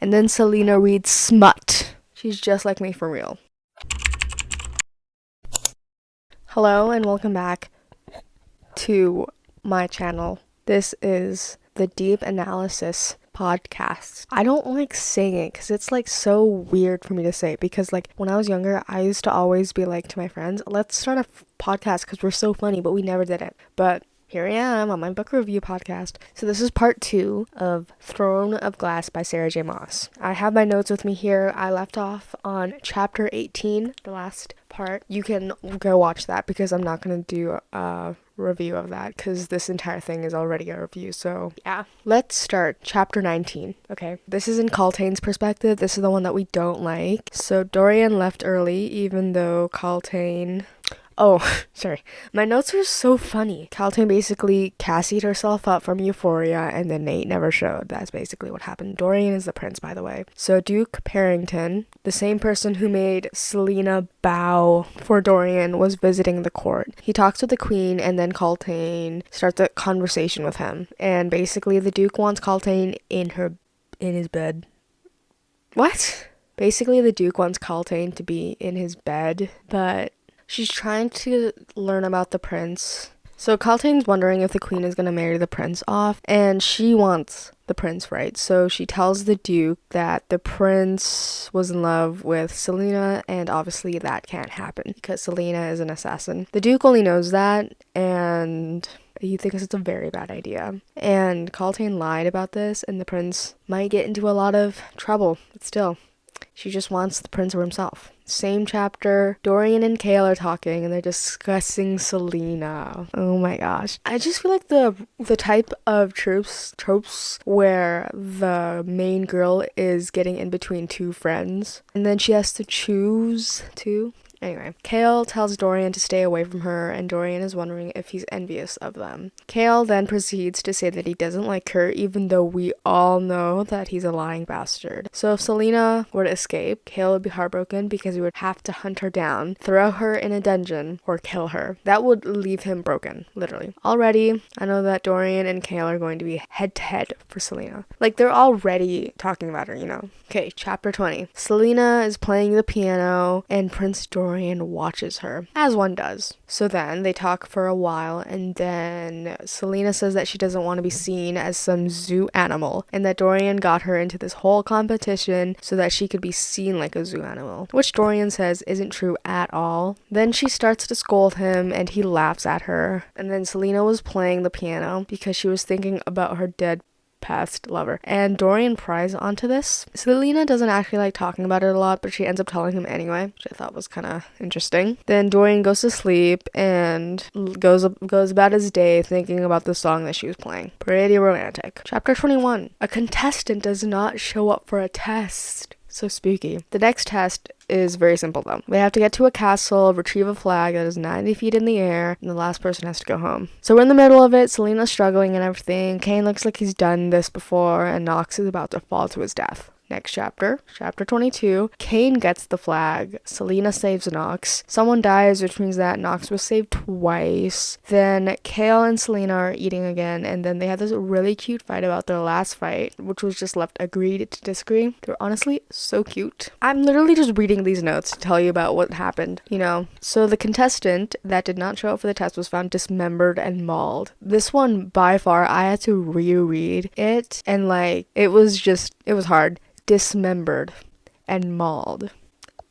And then Selena reads smut. She's just like me for real. Hello and welcome back to my channel. This is the Deep Analysis podcast. I don't like saying it because it's like so weird for me to say, because like when I was younger, I used to always be like to my friends, let's start a podcast because we're so funny, but we never did it. But here I am on my book review podcast. So this is part 2 of Throne of Glass by Sarah J. Maas. I have my notes with me here. I left off on chapter 18, the last part. You can go watch that because I'm not going to do a review of that because this entire thing is already a review. So yeah, let's start chapter 19. Okay, this is in Kaltain's perspective. This is the one that we don't like. So Dorian left early even though Kaltain... Oh, sorry. My notes are so funny. Kaltain basically Cassied herself up from Euphoria and then Nate never showed. That's basically what happened. Dorian is the prince, by the way. So Duke Parrington, the same person who made Selena bow for Dorian, was visiting the court. He talks with the queen and then Kaltain starts a conversation with him. And basically the Duke wants Kaltain in his bed. What? Basically the Duke wants Kaltain to be in his bed, but she's trying to learn about the prince. So Kaltain's wondering if the queen is going to marry the prince off, and she wants the prince, right? So she tells the Duke that the prince was in love with Selena, and obviously that can't happen because Selena is an assassin. The Duke only knows that, and he thinks it's a very bad idea. And Kaltain lied about this, and the prince might get into a lot of trouble, but still, she just wants the prince for himself. Same chapter, Dorian and Kale are talking and they're discussing Selena. Oh my gosh. I just feel like the type of tropes where the main girl is getting in between two friends and then she has to choose two. Anyway, Kale tells Dorian to stay away from her, and Dorian is wondering if he's envious of them. Kale then proceeds to say that he doesn't like her, even though we all know that he's a lying bastard. So if Selena were to escape, Kale would be heartbroken because he would have to hunt her down, throw her in a dungeon, or kill her. That would leave him broken, literally. Already, I know that Dorian and Kale are going to be head-to-head for Selena. Like, they're already talking about her, you know. Okay, chapter 20. Selena is playing the piano, and Prince Dorian watches her, as one does. So then they talk for a while, and then Selena says that she doesn't want to be seen as some zoo animal, and that Dorian got her into this whole competition so that she could be seen like a zoo animal, which Dorian says isn't true at all. Then she starts to scold him, and he laughs at her. And then Selena was playing the piano because she was thinking about her dead past lover, and Dorian pries onto this. Selena doesn't actually like talking about it a lot, but she ends up telling him anyway, which I thought was kind of interesting. Then Dorian goes to sleep and goes about his day thinking about the song that she was playing. Pretty romantic. Chapter 21. A contestant does not show up for a test. So spooky. The next test is very simple though. They have to get to a castle, retrieve a flag that is 90 feet in the air, and the last person has to go home. So we're in the middle of it, Selena's struggling and everything. Kane looks like he's done this before, and Nox is about to fall to his death. Next chapter, chapter 22, Kane gets the flag. Selena saves Nox. Someone dies, which means that Nox was saved twice. Then Kale and Selena are eating again, and then they have this really cute fight about their last fight, which was just left agreed to disagree. They're honestly so cute. I'm literally just reading these notes to tell you about what happened, you know. So the contestant that did not show up for the test was found dismembered and mauled. This one, by far, I had to reread it, and like, it was hard. Dismembered and mauled.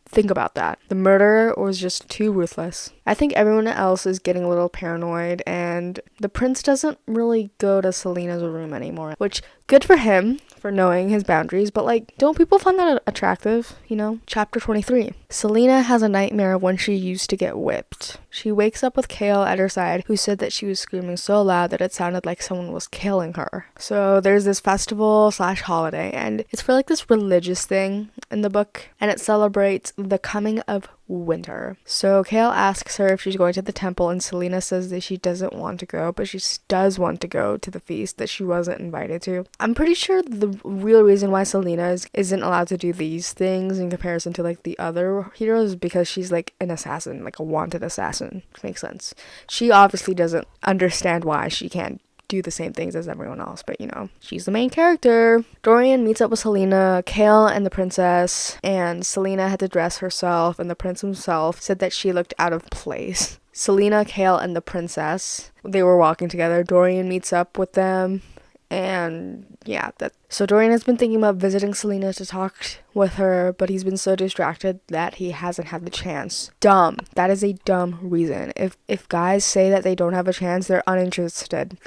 Think about that. The murderer was just too ruthless. I think everyone else is getting a little paranoid, and the prince doesn't really go to Selena's room anymore, which, good for him for knowing his boundaries, but like, don't people find that attractive, you know? Chapter 23. Selena has a nightmare of when she used to get whipped. She wakes up with Kale at her side, who said that she was screaming so loud that it sounded like someone was killing her. So there's this festival/holiday, and it's for like this religious thing in the book, and it celebrates the coming of winter. So Kale asks her if she's going to the temple, and Selena says that she doesn't want to go, but she does want to go to the feast that she wasn't invited to. I'm pretty sure the real reason why Selena isn't allowed to do these things in comparison to like the other heroes is because she's like an assassin, like a wanted assassin, which makes sense. She obviously doesn't understand why she can't do the same things as everyone else, but you know, she's the main character. Dorian meets up with Selena, Kale, and the princess, and Selena had to dress herself, and the prince himself said that she looked out of place. Selena, Kale, and the princess, they were walking together. Dorian meets up with them, and yeah, so Dorian has been thinking about visiting Selena to talk with her, but he's been so distracted that he hasn't had the chance. Dumb. That is a dumb reason. If guys say that they don't have a chance, they're uninterested.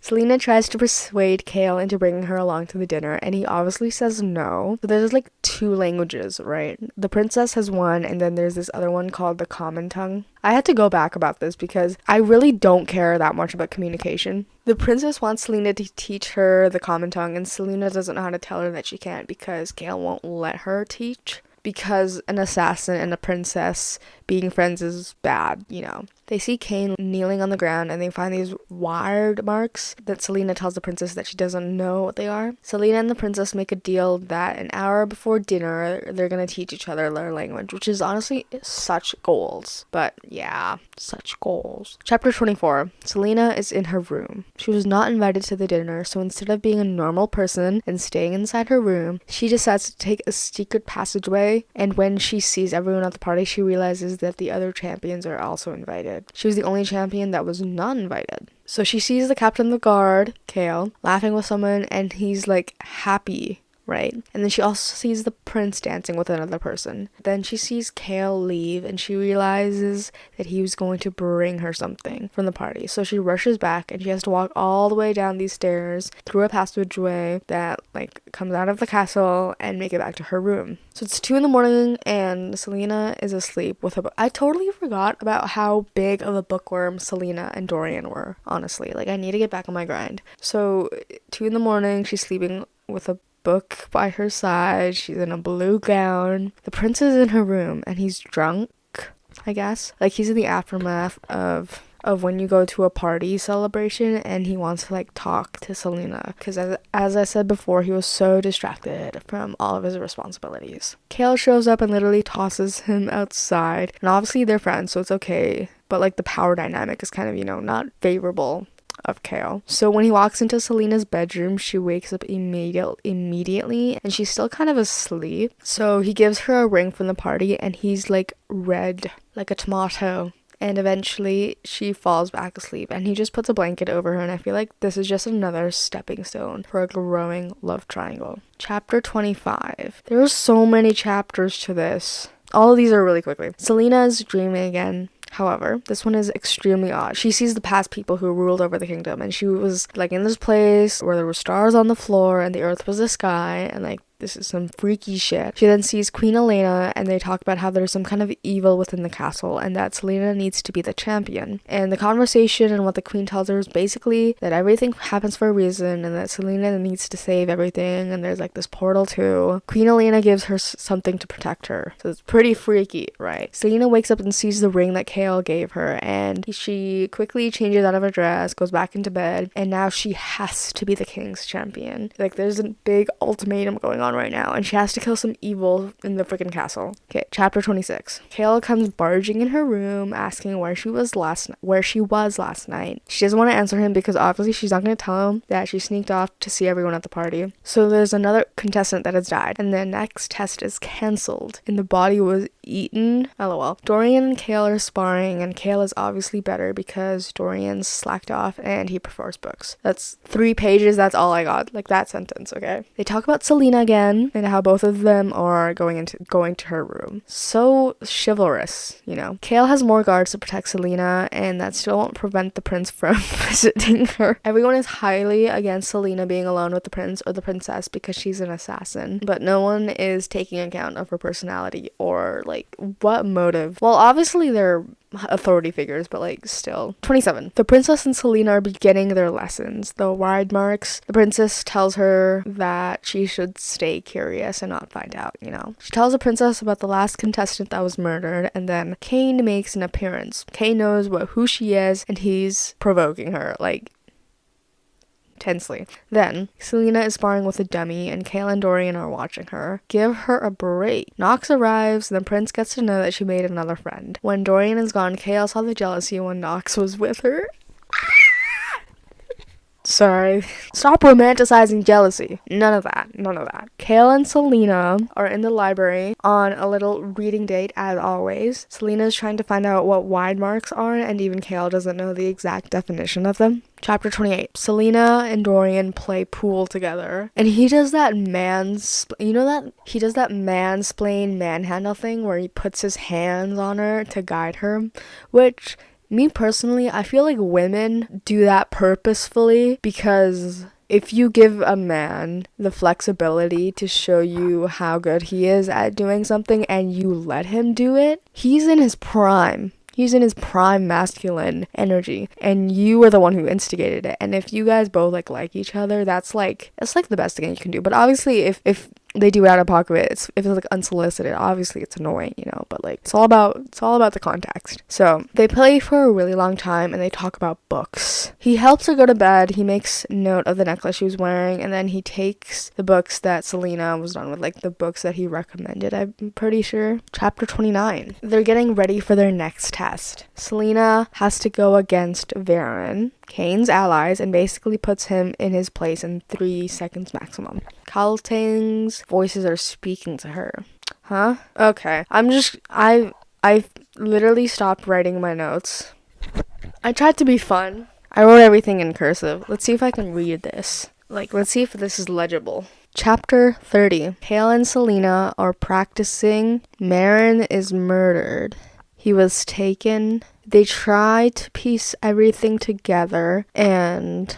Selena tries to persuade Kale into bringing her along to the dinner, and he obviously says no. So there's like 2 languages, right? The princess has one, and then there's this other one called the common tongue. I had to go back about this because I really don't care that much about communication. The princess wants Selena to teach her the common tongue, and Selena doesn't know how to tell her that she can't because Kale won't let her teach, because an assassin and a princess being friends is bad, you know. They see Kane kneeling on the ground, and they find these wire marks that Selena tells the princess that she doesn't know what they are. Selena and the princess make a deal that an hour before dinner, they're gonna teach each other their language, which is honestly such goals. But yeah, such goals. Chapter 24. Selena is in her room. She was not invited to the dinner, so instead of being a normal person and staying inside her room, she decides to take a secret passageway, and when she sees everyone at the party, she realizes that the other champions are also invited. She was the only champion that was not invited. So she sees the captain of the guard, Kale, laughing with someone, and he's like happy, right? And then she also sees the prince dancing with another person. Then she sees Kale leave, and she realizes that he was going to bring her something from the party. So she rushes back, and she has to walk all the way down these stairs through a passageway that like comes out of the castle and make it back to her room. So it's 2 a.m, and Selena is asleep with a book. I totally forgot about how big of a bookworm Selena and Dorian were, honestly. Like, I need to get back on my grind. So 2 a.m, she's sleeping with a book by her side. She's in a blue gown. The prince is in her room, and he's drunk, I guess. Like, he's in the aftermath of when you go to a party celebration, and he wants to like talk to Selena, because as I said before, he was so distracted from all of his responsibilities. Kale shows up and literally tosses him outside, and obviously they're friends, so it's okay, but like the power dynamic is kind of, you know, not favorable of Kale. So when he walks into Selena's bedroom, she wakes up immediately, and she's still kind of asleep. So he gives her a ring from the party, and he's like red, like a tomato. And eventually she falls back asleep, and he just puts a blanket over her, and I feel like this is just another stepping stone for a growing love triangle. Chapter 25. There are so many chapters to this. All of these are really quickly. Selena is dreaming again. However, this one is extremely odd. She sees the past people who ruled over the kingdom, and she was like in this place where there were stars on the floor and the earth was the sky, and like this is some freaky shit. She then sees Queen Elena, and they talk about how there's some kind of evil within the castle, and that Selena needs to be the champion. And the conversation and what the queen tells her is basically that everything happens for a reason, and that Selena needs to save everything, and there's like this portal too. Queen Elena gives her something to protect her, so it's pretty freaky, right? Selena wakes up and sees the ring that Kale gave her, and she quickly changes out of her dress, goes back into bed, and now she has to be the king's champion. Like, there's a big ultimatum going on right now, and she has to kill some evil in the freaking castle. Okay, chapter 26. Kale comes barging in her room, asking where she was last night. She doesn't want to answer him because obviously she's not going to tell him that she sneaked off to see everyone at the party. So there's another contestant that has died, and the next test is cancelled, and the body was eaten. LOL. Dorian and Kale are sparring, and Kale is obviously better because Dorian slacked off and he prefers books. That's 3 pages. That's all I got. Like, that sentence, okay? They talk about Selena again, and how both of them are going to her room. So chivalrous, you know. Kale has more guards to protect Selena, and that still won't prevent the prince from visiting her. Everyone is highly against Selena being alone with the prince or the princess because she's an assassin, but no one is taking account of her personality or like what motive. Well, obviously they're authority figures, but like still. 27. The princess and Selena are beginning their lessons. The wide marks. The princess tells her that she should stay curious and not find out, you know. She tells the princess about the last contestant that was murdered, and then Kane makes an appearance. Kane knows who she is, and he's provoking her, like, tensely. Then, Selena is sparring with a dummy, and Kale and Dorian are watching her. Give her a break. Nox arrives, and the prince gets to know that she made another friend. When Dorian is gone, Kale saw the jealousy when Nox was with her. Sorry. Stop romanticizing jealousy. None of that. None of that. Kale and Selena are in the library on a little reading date, as always. Selena's trying to find out what wide marks are, and even Kale doesn't know the exact definition of them. Chapter 28. Selena and Dorian play pool together, and he does that he does that mansplain manhandle thing where he puts his hands on her to guide her, which, me personally, I feel like women do that purposefully, because if you give a man the flexibility to show you how good he is at doing something and you let him do it, he's in his prime. He's in his prime masculine energy, and you were the one who instigated it. And if you guys both like each other, that's like the best thing you can do. But obviously, if they do it out of pocket, if it's like unsolicited, obviously it's annoying, but like it's all about the context. So they play for a really long time and they talk about books. He helps her go to bed. He makes note of the necklace she was wearing, and then he takes the books that Selena was done with, like the books that he recommended, I'm pretty sure. Chapter 29. They're getting ready for their next test. Selena has to go against Varen, Kane's allies, and basically puts him in his place in 3 seconds maximum. Kaltang's voices are speaking to her. Huh? Okay. I literally stopped writing my notes. I tried to be fun. I wrote everything in cursive. Let's see if I can read this. Let's see if this is legible. Chapter 30. Kale and Selena are practicing. Marin is murdered. He was taken. They try to piece everything together, and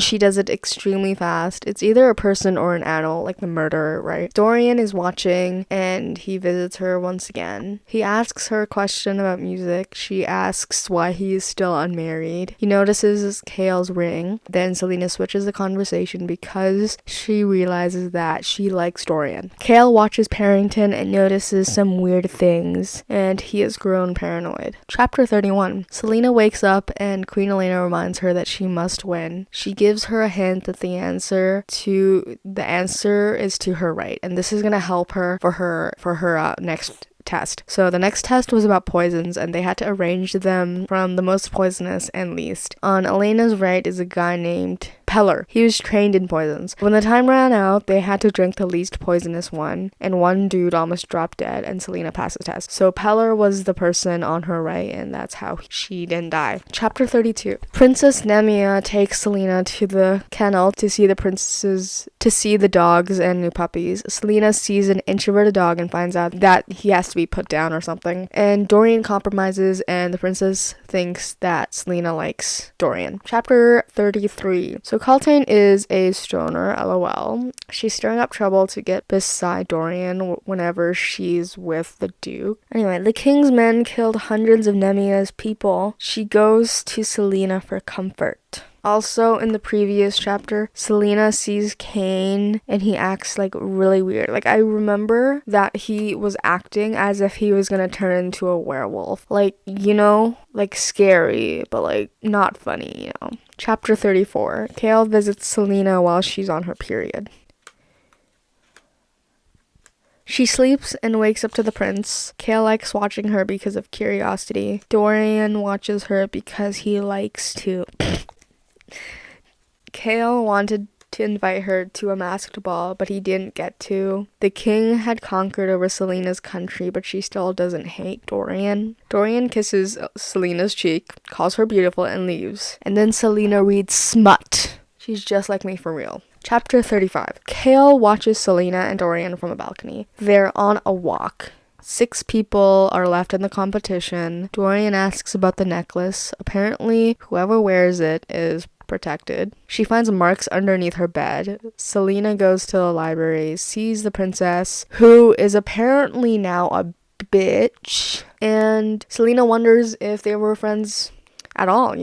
she does it extremely fast. It's either a person or an animal, like the murderer, right? Dorian is watching, and he visits her once again. He asks her a question about music. She asks why he is still unmarried. He notices Kale's ring. Then Selena switches the conversation because she realizes that she likes Dorian. Kale watches Parrington and notices some weird things, and he has grown paranoid. Chapter 31. Selena wakes up and Queen Elena reminds her that she must win. She gives her a hint that the answer is to her right, and this is gonna help her for her next test. So the next test was about poisons, and they had to arrange them from the most poisonous and least. On Elena's right is a guy named Peller. He was trained in poisons. When the time ran out, they had to drink the least poisonous one, and one dude almost dropped dead, and Selena passed the test. So Peller was the person on her right, and that's how she didn't die. Chapter 32. Princess Nemia takes Selena to the kennel to see the dogs and new puppies. Selena sees an introverted dog and finds out that he has to be put down or something. And Dorian compromises, and the princess thinks that Selena likes Dorian. Chapter 33. So Kaltane is a stoner, lol. She's stirring up trouble to get beside Dorian whenever she's with the Duke. Anyway, the king's men killed hundreds of Nemia's people. She goes to Selena for comfort. Also, in the previous chapter, Selena sees Kane and he acts really weird. I remember that he was acting as if he was gonna turn into a werewolf. Scary, but not funny, Chapter 34. Kale visits Selena while she's on her period. She sleeps and wakes up to the prince. Kale likes watching her because of curiosity. Dorian watches her because he likes to. Kale wanted to invite her to a masked ball, but he didn't get to. The king had conquered over Selena's country, but she still doesn't hate Dorian. Dorian kisses Selena's cheek, calls her beautiful, and leaves. And then Selena reads smut. She's just like me for real. Chapter 35. Kale watches Selena and Dorian from a balcony. They're on a walk. 6 people are left in the competition. Dorian asks about the necklace. Apparently, whoever wears it is protected. She finds marks underneath her bed. Selena goes to the library, sees the princess, who is apparently now a bitch, and Selena wonders if they were friends at all,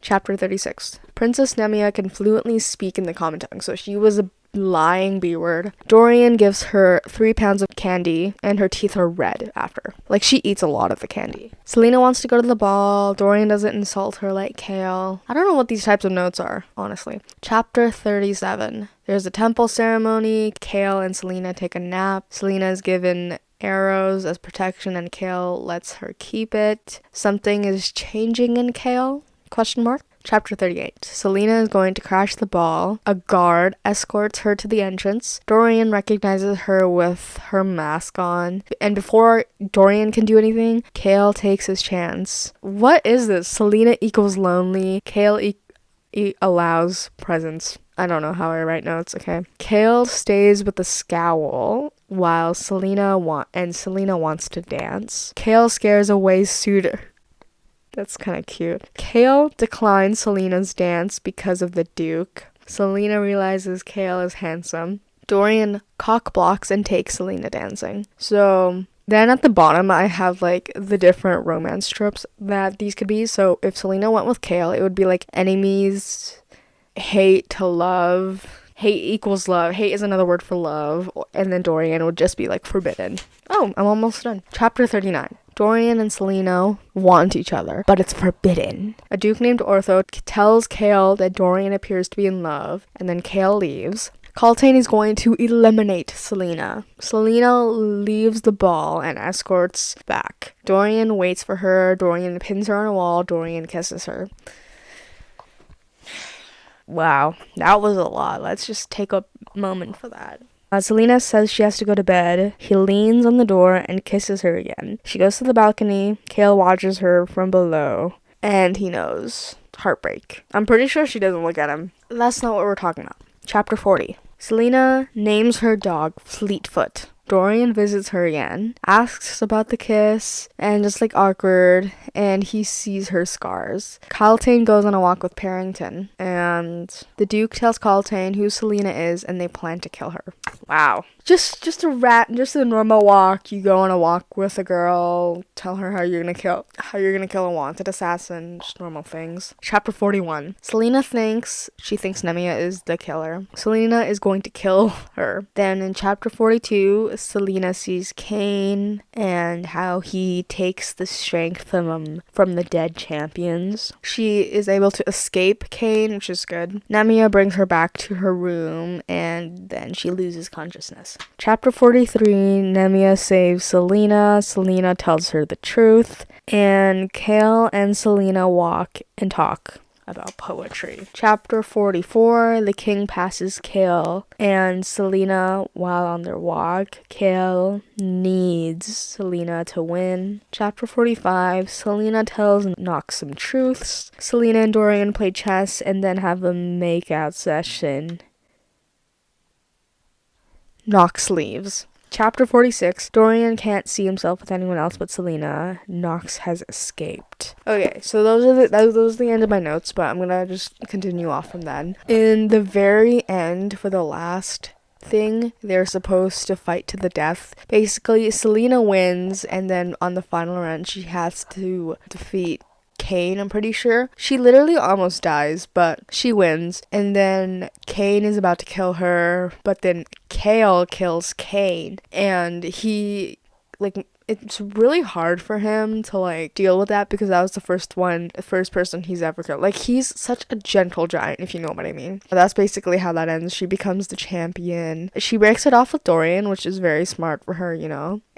Chapter 36. Princess Nemia can fluently speak in the common tongue, so she was a lying B-word. Dorian gives her 3 pounds of candy, and her teeth are red after. She eats a lot of the candy. Selena wants to go to the ball. Dorian doesn't insult her like Kale. I don't know what these types of notes are, honestly. Chapter 37. There's a temple ceremony. Kale and Selena take a nap. Selena is given arrows as protection, and Kale lets her keep it. Something is changing in Kale? ? Chapter 38. Selena is going to crash the ball. A guard escorts her to the entrance. Dorian recognizes her with her mask on. And before Dorian can do anything, Kale takes his chance. What is this? Selena equals lonely. Kale allows presence. I don't know how I write notes, okay. Kale stays with a scowl while Selena wants to dance. Kale scares away suitor. That's kind of cute. Kale declines Selena's dance because of the Duke. Selena realizes Kale is handsome. Dorian cock-blocks and takes Selena dancing. So then at the bottom, I have like the different romance tropes that these could be. So if Selena went with Kale, it would be like enemies, hate to love. Hate equals love. Hate is another word for love. And then Dorian would just be like forbidden. Oh, I'm almost done. Chapter 39. Dorian and Selena want each other, but it's forbidden. A duke named Ortho tells Kale that Dorian appears to be in love, and then Kale leaves. Kaltain is going to eliminate Selena. Selena leaves the ball and escorts back. Dorian waits for her. Dorian pins her on a wall. Dorian kisses her. Wow, that was a lot. Let's just take a moment for that. Selena says she has to go to bed. He leans on the door and kisses her again. She goes to the balcony. Kale watches her from below, and he knows. Heartbreak. I'm pretty sure she doesn't look at him. That's not what we're talking about. Chapter 40. Selena names her dog Fleetfoot. Dorian visits her again, asks about the kiss, and just like awkward, and he sees her scars. Kaltain goes on a walk with Parrington, and the Duke tells Kaltain who Selena is, and they plan to kill her. Wow. Just a normal walk. You go on a walk with a girl, tell her how you're gonna kill a wanted assassin, just normal things. Chapter 41. Selena thinks Nemia is the killer. Selena is going to kill her. Then in chapter 42, Selena sees Cain and how he takes the strength from the dead champions. She is able to escape Cain, which is good. Nemia brings her back to her room, and then she loses consciousness. Chapter 43, Nemia saves Selena. Selena tells her the truth, and Kale and Selena walk and talk about poetry. Chapter 44, the king passes Kale and Selena while on their walk. Kale needs Selena to win. Chapter 45, Selena tells Nox some truths. Selena and Dorian play chess and then have a makeout session. Nox leaves. Chapter 46, Dorian can't see himself with anyone else but Selena. Nox has escaped. Okay, so those are the end of my notes, but I'm gonna just continue off from then. In the very end, for the last thing, they're supposed to fight to the death. Basically, Selena wins, and then on the final round, she has to defeat Cain, I'm pretty sure. She literally almost dies, but she wins. And then Cain is about to kill her, but then Kale kills Cain. And he, it's really hard for him to, deal with that because that was the first person he's ever killed. He's such a gentle giant, if you know what I mean. But that's basically how that ends. She becomes the champion. She breaks it off with Dorian, which is very smart for her,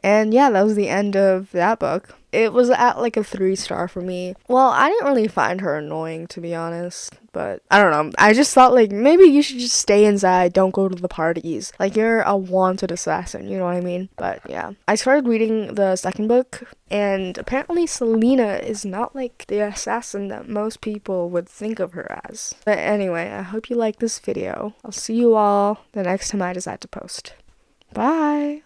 And yeah, that was the end of that book. It was at a 3-star for me. Well, I didn't really find her annoying, to be honest. But I don't know. I just thought maybe you should just stay inside. Don't go to the parties. You're a wanted assassin. You know what I mean? But yeah. I started reading the second book. And apparently Selena is not the assassin that most people would think of her as. But anyway, I hope you like this video. I'll see you all the next time I decide to post. Bye!